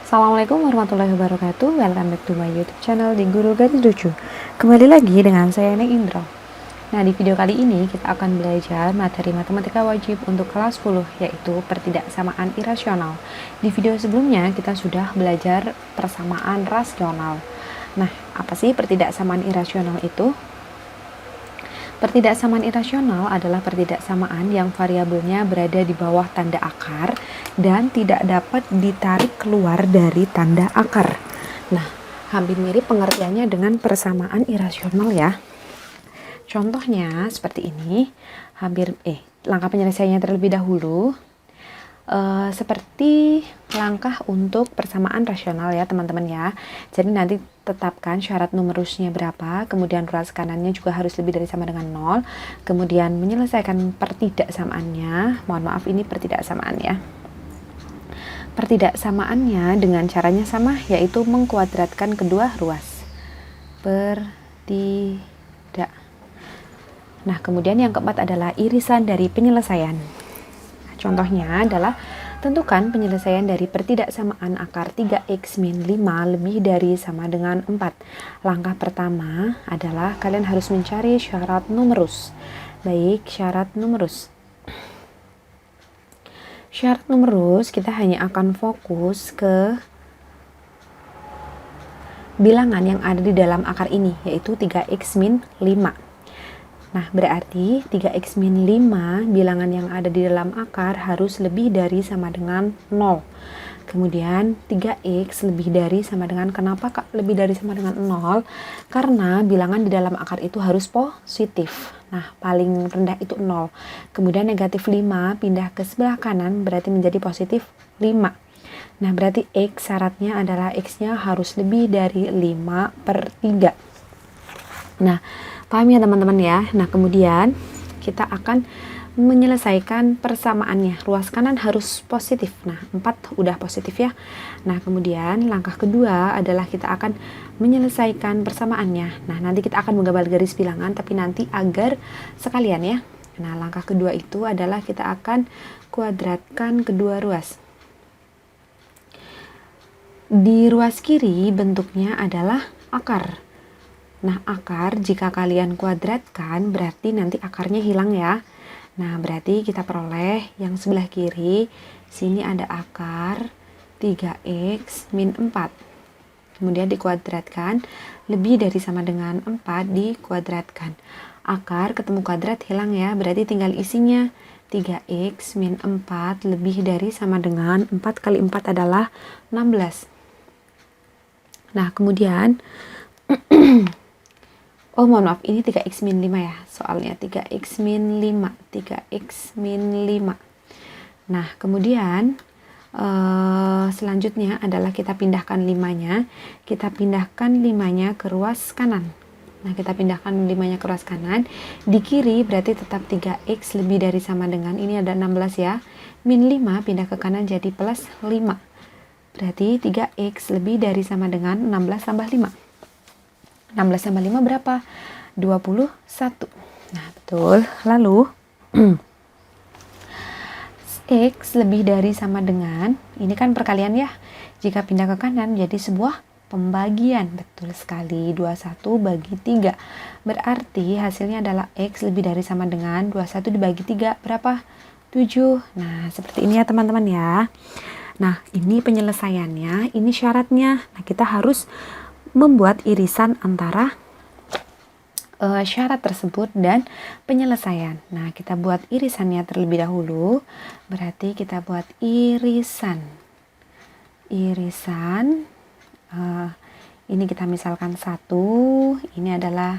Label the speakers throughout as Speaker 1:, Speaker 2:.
Speaker 1: Assalamualaikum warahmatullahi wabarakatuh. Welcome back to my YouTube channel di Guru Gadis Lucu. Kembali lagi dengan saya Neng Indro. Nah, di video kali ini kita akan belajar materi matematika wajib untuk kelas 10, yaitu pertidaksamaan irasional. Di video sebelumnya kita sudah belajar persamaan rasional. Nah, apa sih pertidaksamaan irasional itu? Pertidaksamaan irasional adalah pertidaksamaan yang variabelnya berada di bawah tanda akar dan tidak dapat ditarik keluar dari tanda akar. Nah, hampir mirip pengertiannya dengan persamaan irasional ya. Contohnya seperti ini, langkah penyelesaiannya terlebih dahulu. Seperti langkah untuk persamaan rasional ya teman-teman ya. Jadi nanti tetapkan syarat numerusnya berapa, kemudian ruas kanannya juga harus lebih dari sama dengan 0, kemudian menyelesaikan pertidaksamaannya. Mohon maaf, ini pertidaksamaan ya. Pertidaksamaannya dengan caranya sama, yaitu mengkuadratkan kedua ruas. Pertidak. Nah, kemudian yang keempat adalah irisan dari penyelesaian. Contohnya adalah tentukan penyelesaian dari pertidaksamaan akar 3x min 5 lebih dari sama dengan 4. Langkah pertama adalah kalian harus mencari syarat numerus. Baik, syarat numerus. Syarat numerus kita hanya akan fokus ke bilangan yang ada di dalam akar ini, yaitu 3x min 5. Nah, berarti 3x min 5 bilangan yang ada di dalam akar harus lebih dari sama dengan 0. Kemudian 3x lebih dari sama dengan, kenapa Kak lebih dari sama dengan 0? Karena bilangan di dalam akar itu harus positif. Nah, paling rendah itu 0. Kemudian negatif 5 pindah ke sebelah kanan berarti menjadi positif 5. Nah, berarti x syaratnya adalah x-nya harus lebih dari 5/3. Nah, paham ya teman-teman ya. Nah, kemudian kita akan menyelesaikan persamaannya. Ruas kanan harus positif. Nah, 4 udah positif ya. Nah, kemudian langkah kedua adalah kita akan menyelesaikan persamaannya. Nah, nanti kita akan menggambar garis bilangan, tapi nanti agar sekalian ya. Nah, langkah kedua itu adalah kita akan kuadratkan kedua ruas. Di ruas kiri bentuknya adalah akar. Nah, akar jika kalian kuadratkan berarti nanti akarnya hilang ya. Nah, berarti kita peroleh yang sebelah kiri. Sini ada akar 3x min 4. Kemudian dikuadratkan, lebih dari sama dengan 4 dikuadratkan. Akar ketemu kuadrat hilang ya, berarti tinggal isinya 3x min 4 lebih dari sama dengan 4 kali 4 adalah 16. Nah, kemudian oh, mohon maaf, ini 3x min 5 ya, soalnya 3x min 5, 3x min 5. Nah, kemudian selanjutnya adalah kita pindahkan 5-nya, kita pindahkan 5-nya ke ruas kanan. Nah, kita pindahkan 5-nya ke ruas kanan. Di kiri berarti tetap 3x lebih dari sama dengan, ini ada 16 ya, min 5 pindah ke kanan jadi plus 5. Berarti 3x lebih dari sama dengan 16 tambah 5. 16 tambah 5 berapa? 21. Nah, betul. Lalu x lebih dari sama dengan, ini kan perkalian ya. Jika pindah ke kanan jadi sebuah pembagian. Betul sekali. 21 bagi 3. Berarti hasilnya adalah x lebih dari sama dengan 21 dibagi 3 berapa? 7. Nah, seperti ini ya teman-teman ya. Nah, ini penyelesaiannya, ini syaratnya. Nah, kita harus membuat irisan antara syarat tersebut dan penyelesaian. Nah, kita buat irisannya terlebih dahulu. Berarti kita buat irisan. Ini kita misalkan 1. Ini adalah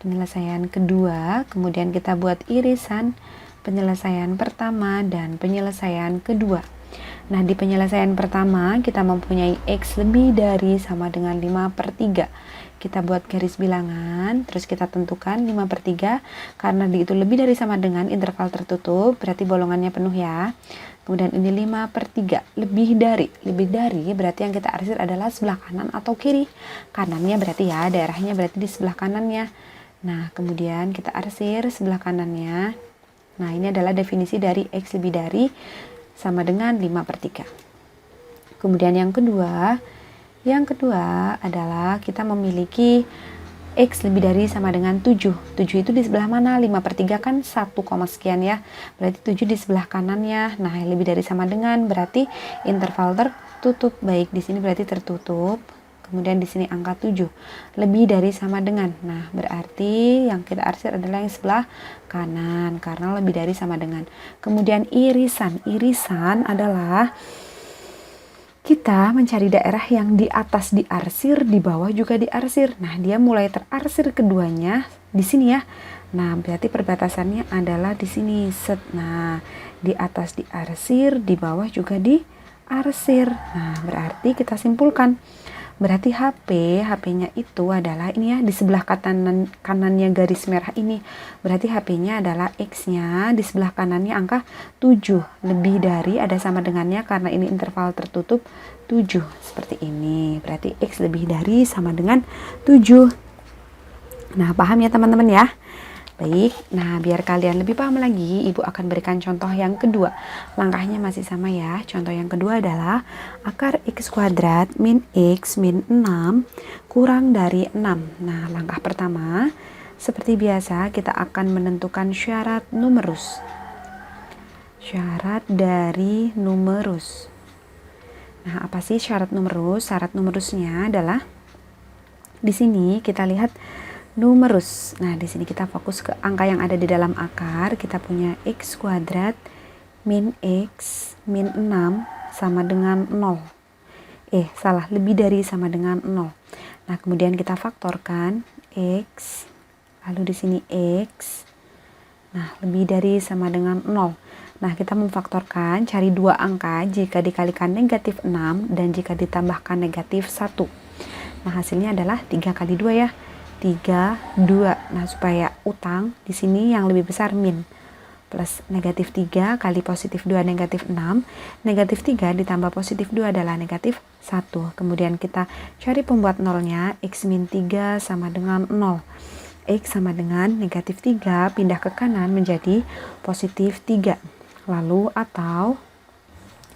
Speaker 1: penyelesaian kedua. Kemudian kita buat irisan penyelesaian pertama dan penyelesaian kedua. Nah, di penyelesaian pertama kita mempunyai x lebih dari sama dengan 5/3. Kita buat garis bilangan, terus kita tentukan 5/3. Karena itu lebih dari sama dengan interval tertutup, berarti bolongannya penuh ya. Kemudian ini 5/3, lebih dari berarti yang kita arsir adalah sebelah kanan atau kiri. Kanannya berarti ya, daerahnya berarti di sebelah kanannya. Nah, kemudian kita arsir sebelah kanannya. Nah, ini adalah definisi dari x lebih dari sama dengan 5/3. Kemudian yang kedua adalah kita memiliki X lebih dari sama dengan 7. 7 itu di sebelah mana? 5/3 kan 1, sekian ya. Berarti 7 di sebelah kanannya. Nah, lebih dari sama dengan berarti interval tertutup. Baik, di sini berarti tertutup. Kemudian di sini angka 7. Lebih dari sama dengan. Nah, berarti yang kita arsir adalah yang sebelah kanan karena lebih dari sama dengan. Kemudian irisan. Irisan adalah kita mencari daerah yang di atas diarsir, di bawah juga diarsir. Nah, dia mulai terarsir keduanya di sini ya. Nah, berarti perbatasannya adalah di sini. Set. Nah, di atas diarsir, di bawah juga diarsir. Nah, berarti kita simpulkan. Berarti HP-nya itu adalah ini ya, di sebelah kanannya garis merah ini. Berarti HP-nya adalah X-nya di sebelah kanannya angka 7. Lebih dari ada sama dengannya karena ini interval tertutup 7. Seperti ini. Berarti X lebih dari sama dengan 7. Nah, paham ya teman-teman ya? Baik, nah biar kalian lebih paham lagi, Ibu akan berikan contoh yang kedua. Langkahnya masih sama ya. Contoh yang kedua adalah akar X kuadrat min X min 6 kurang dari 6. Nah, langkah pertama, seperti biasa kita akan menentukan syarat numerus. Syarat dari numerus. Nah, apa sih syarat numerus? Syarat numerusnya adalah di sini kita lihat numerus. Nah, di sini kita fokus ke angka yang ada di dalam akar. Kita punya X kuadrat min X min 6 sama dengan 0. Lebih dari sama dengan 0. Nah, kemudian kita faktorkan X, lalu di sini X. Nah, lebih dari sama dengan 0. Nah, kita memfaktorkan, cari dua angka jika dikalikan negatif 6 dan jika ditambahkan negatif 1. Nah, hasilnya adalah 3 kali 2 ya. 3, 2. Nah, supaya utang di sini yang lebih besar min. Plus negatif 3 kali positif 2 negatif 6. Negatif 3 ditambah positif 2 adalah negatif 1. Kemudian kita cari pembuat nolnya. X min 3 sama dengan 0. X sama dengan negatif 3 pindah ke kanan menjadi positif 3. Lalu atau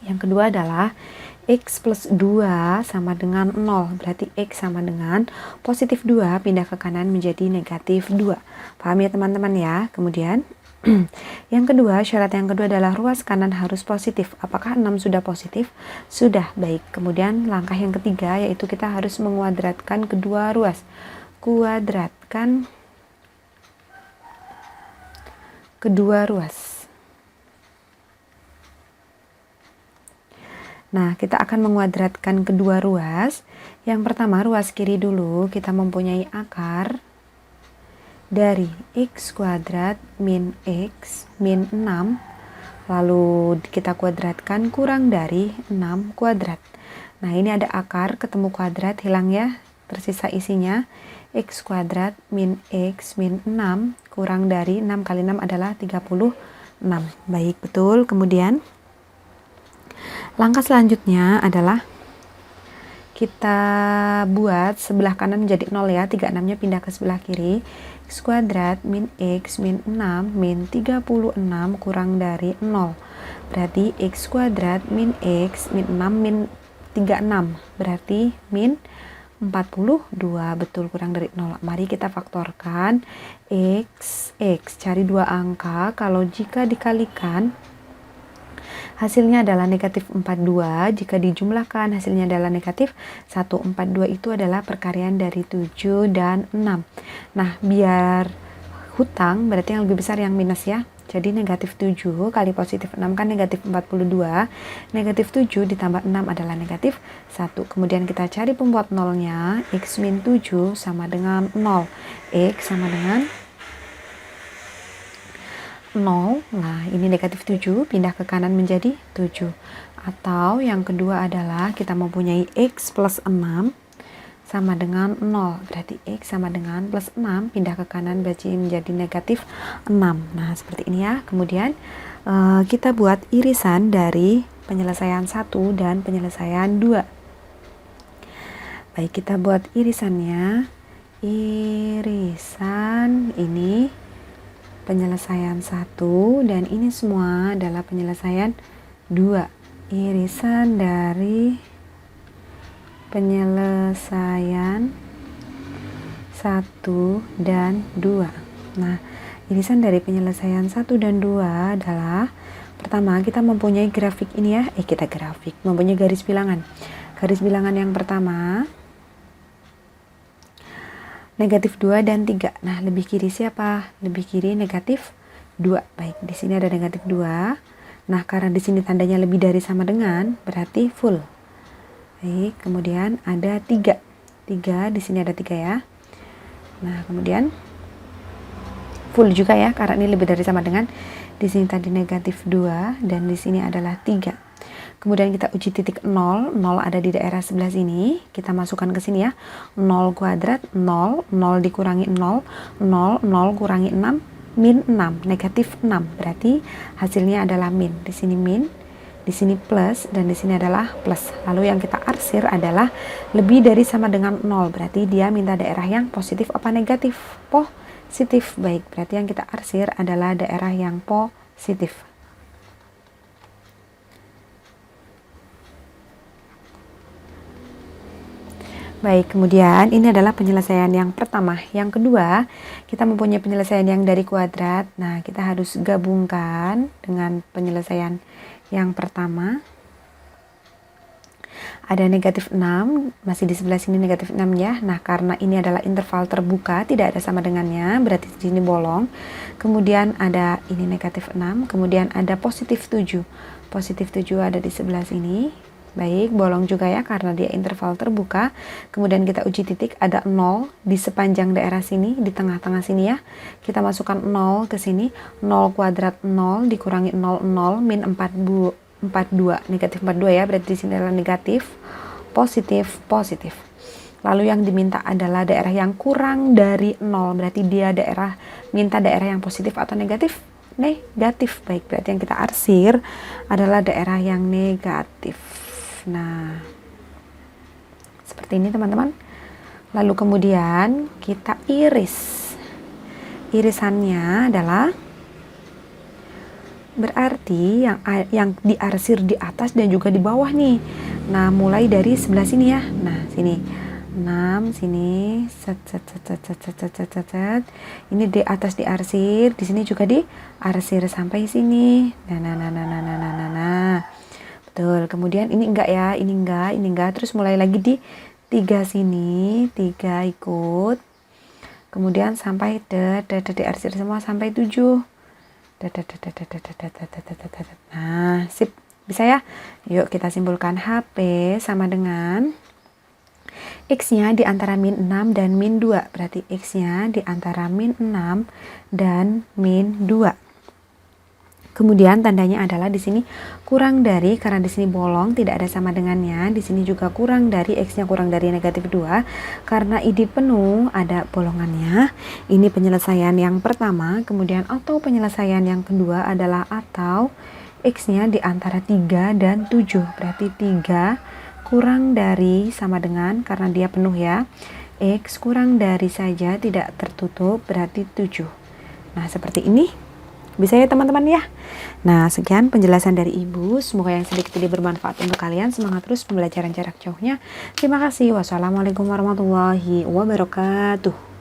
Speaker 1: yang kedua adalah X plus 2 sama dengan 0. Berarti X sama dengan positif 2 pindah ke kanan menjadi negatif 2. Paham ya teman-teman ya? Kemudian yang kedua, syarat yang kedua adalah ruas kanan harus positif. Apakah 6 sudah positif? Sudah, baik. Kemudian langkah yang ketiga yaitu kita harus menguadratkan kedua ruas. Kuadratkan kedua ruas. Nah, kita akan menguadratkan kedua ruas. Yang pertama, ruas kiri dulu. Kita mempunyai akar dari X kuadrat min X min 6. Lalu kita kuadratkan kurang dari 6 kuadrat. Nah, ini ada akar, ketemu kuadrat, hilang ya. Tersisa isinya. X kuadrat min X min 6 kurang dari 6 kali 6 adalah 36. Baik, betul. Kemudian langkah selanjutnya adalah kita buat sebelah kanan menjadi 0 ya. 36-nya pindah ke sebelah kiri. X kuadrat min X min 6 min 36 kurang dari 0. Berarti X kuadrat min X min 6 min 36. Berarti min 42. Betul, kurang dari 0. Mari kita faktorkan X. Cari dua angka. Kalau jika dikalikan hasilnya adalah negatif 42. Jika dijumlahkan hasilnya adalah negatif 142. Itu adalah perkalian dari 7 dan 6. Nah, biar hutang berarti yang lebih besar yang minus ya. Jadi negatif 7 kali positif 6 kan negatif 42. Negatif 7 ditambah 6 adalah negatif 1. Kemudian kita cari pembuat nolnya. X min 7 sama dengan 0. X sama dengan 0. Nah, ini negatif 7 pindah ke kanan menjadi 7. Atau yang kedua adalah kita mempunyai X plus 6 sama dengan 0. Berarti X sama dengan plus 6 pindah ke kanan berarti menjadi negatif 6. Nah, seperti ini ya. Kemudian kita buat irisan dari penyelesaian 1 dan penyelesaian 2. Baik, kita buat irisannya. Irisan ini penyelesaian 1 dan ini semua adalah penyelesaian 2. Irisan dari penyelesaian 1 dan 2. Nah, irisan dari penyelesaian 1 dan 2 adalah pertama kita mempunyai grafik ini ya, mempunyai garis bilangan. Garis bilangan yang pertama negatif 2 dan 3. Nah, lebih kiri siapa? Lebih kiri negatif 2. Baik, di sini ada negatif 2. Nah, karena di sini tandanya lebih dari sama dengan, berarti full. Baik, kemudian ada 3. 3, di sini ada 3 ya. Nah, kemudian full juga ya, karena ini lebih dari sama dengan. Di sini tadi negatif 2 dan di sini adalah 3. Kemudian kita uji titik 0. 0 ada di daerah sebelah sini. Kita masukkan ke sini ya. 0 kuadrat 0, 0 dikurangi 0, 0, 0 kurangi 6, min 6, negatif 6. Berarti hasilnya adalah min. Di sini min, di sini plus, dan di sini adalah plus. Lalu yang kita arsir adalah lebih dari sama dengan 0. Berarti dia minta daerah yang positif apa negatif? Positif. Baik, berarti yang kita arsir adalah daerah yang positif. Baik, kemudian ini adalah penyelesaian yang pertama. Yang kedua, kita mempunyai penyelesaian yang dari kuadrat. Nah, kita harus gabungkan dengan penyelesaian yang pertama. Ada negatif 6, masih di sebelah sini negatif 6 ya. Nah, karena ini adalah interval terbuka, tidak ada sama dengannya, berarti di sini bolong. Kemudian ada ini negatif 6, kemudian ada positif 7. Positif 7 ada di sebelah sini. Baik, bolong juga ya karena dia interval terbuka. Kemudian kita uji titik, ada 0 di sepanjang daerah sini, di tengah-tengah sini ya. Kita masukkan 0 ke sini, 0 kuadrat 0 dikurangi 0, 0, min 42, negatif 42 ya, berarti di sini adalah negatif, positif, positif. Lalu yang diminta adalah daerah yang kurang dari 0, berarti dia minta daerah yang positif atau negatif? Negatif. Baik, berarti yang kita arsir adalah daerah yang negatif. Nah, seperti ini teman-teman. Lalu kemudian kita iris. Irisannya adalah berarti yang diarsir di atas dan juga di bawah nih. Nah, mulai dari sebelah sini ya. Nah, sini 6, sini ini di atas diarsir, di sini juga diarsir sampai sini. Nah. Betul. Kemudian ini enggak ya, ini enggak. Terus mulai lagi di 3 sini, 3 ikut. Kemudian sampai diarsir semua sampai 7. Nah, sip. Bisa ya? Yuk kita simpulkan HP sama dengan X-nya di antara min 6 dan min 2. Berarti X-nya di antara min 6 dan min 2. Kemudian tandanya adalah di sini kurang dari, karena di sini bolong tidak ada sama dengannya. Di sini juga kurang dari, X-nya kurang dari negatif 2. Karena ID penuh ada bolongannya. Ini penyelesaian yang pertama. Kemudian atau penyelesaian yang kedua adalah atau X-nya di antara 3 dan 7. Berarti 3 kurang dari sama dengan, karena dia penuh ya. X kurang dari saja tidak tertutup, berarti 7. Nah, seperti ini. Bisa ya teman-teman ya. Nah, sekian penjelasan dari Ibu. Semoga yang sedikit ini bermanfaat untuk kalian. Semangat terus pembelajaran jarak jauhnya. Terima kasih. Wassalamualaikum warahmatullahi wabarakatuh.